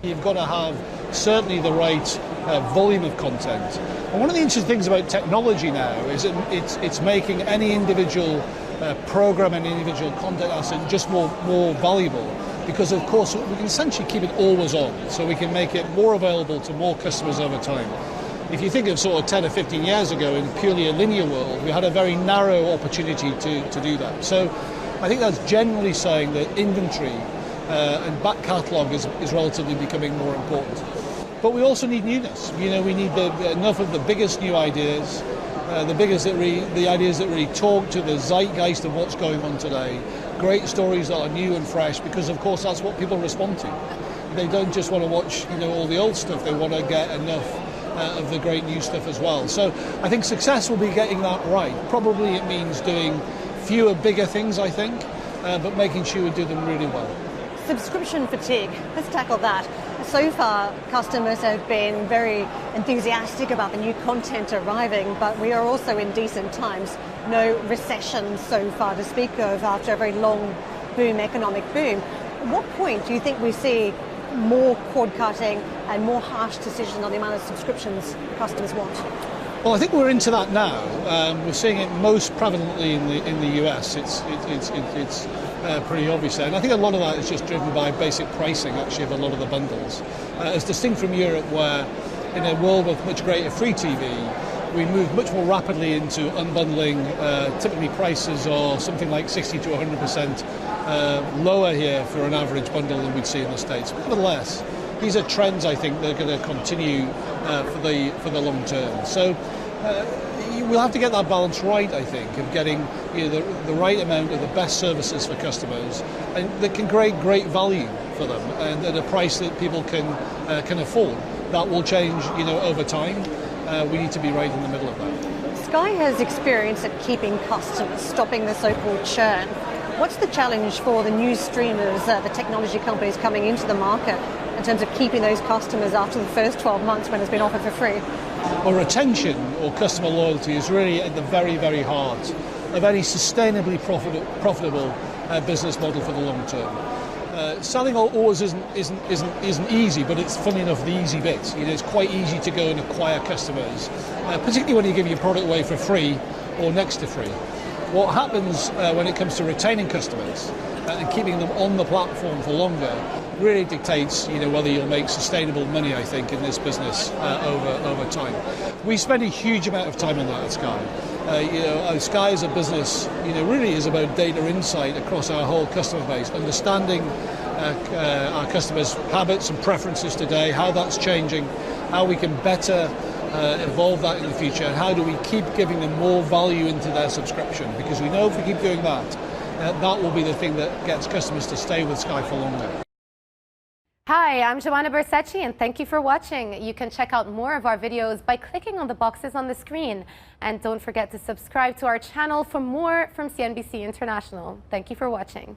You've got to have certainly the right volume of content. And one of the interesting things about technology now is it's making any individual program and individual content asset just more valuable, because of course we can essentially keep it always on, so we can make it more available to more customers over time. If you think of sort of 10 or 15 years ago in purely a linear world, we had a very narrow opportunity to do that. So I think that's generally saying that inventory and back catalogue is relatively becoming more important. But we also need newness. You know, we need enough of the biggest new ideas, the ideas that really talk to the zeitgeist of what's going on today. Great stories that are new and fresh, because of course that's what people respond to. They don't just want to watch, you know, all the old stuff. They want to get enough of the great new stuff as well. So I think success will be getting that right. Probably it means doing fewer bigger things, I think, but making sure we do them really well. Subscription fatigue, let's tackle that. So far, customers have been very enthusiastic about the new content arriving, but we are also in decent times. No recession so far to speak of after a very long boom, economic boom. At what point do you think we see more cord cutting and more harsh decisions on the amount of subscriptions customers want? Well, I think we're into that now. We're seeing it most prevalently in the US. It's pretty obvious there. And I think a lot of that is just driven by basic pricing, actually, of a lot of the bundles. As distinct from Europe, where in a world with much greater free TV, we move much more rapidly into unbundling. Typically prices are something like 60 to 100% lower here for an average bundle than we'd see in the States. But nevertheless, these are trends, I think, that are going to continue for the long term. So we'll have to get that balance right, I think, of getting, you know, the right amount of the best services for customers, and that can create great value for them, and at a price that people can afford. That will change, you know, over time. We need to be right in the middle of that. Sky has experience at keeping customers, stopping the so-called churn. What's the challenge for the new streamers, the technology companies coming into the market, in terms of keeping those customers after the first 12 months when it's been offered for free? Well, retention or customer loyalty is really at the very, very heart of any sustainably profitable business model for the long term. Selling always isn't easy, but it's funny enough the easy bit. You know, it's quite easy to go and acquire customers, particularly when you give your product away for free or next to free. What happens when it comes to retaining customers and keeping them on the platform for longer really dictates, you know, whether you'll make sustainable money, I think, in this business over time. We spend a huge amount of time on that at Sky. You know, Sky as a business, you know, really is about data insight across our whole customer base, understanding our customers' habits and preferences today, how that's changing, how we can better evolve that in the future, and how do we keep giving them more value into their subscription, because we know if we keep doing that, that will be the thing that gets customers to stay with Sky for longer. Hi, I'm Joanna Bersecci, and thank you for watching. You can check out more of our videos by clicking on the boxes on the screen. And don't forget to subscribe to our channel for more from CNBC International. Thank you for watching.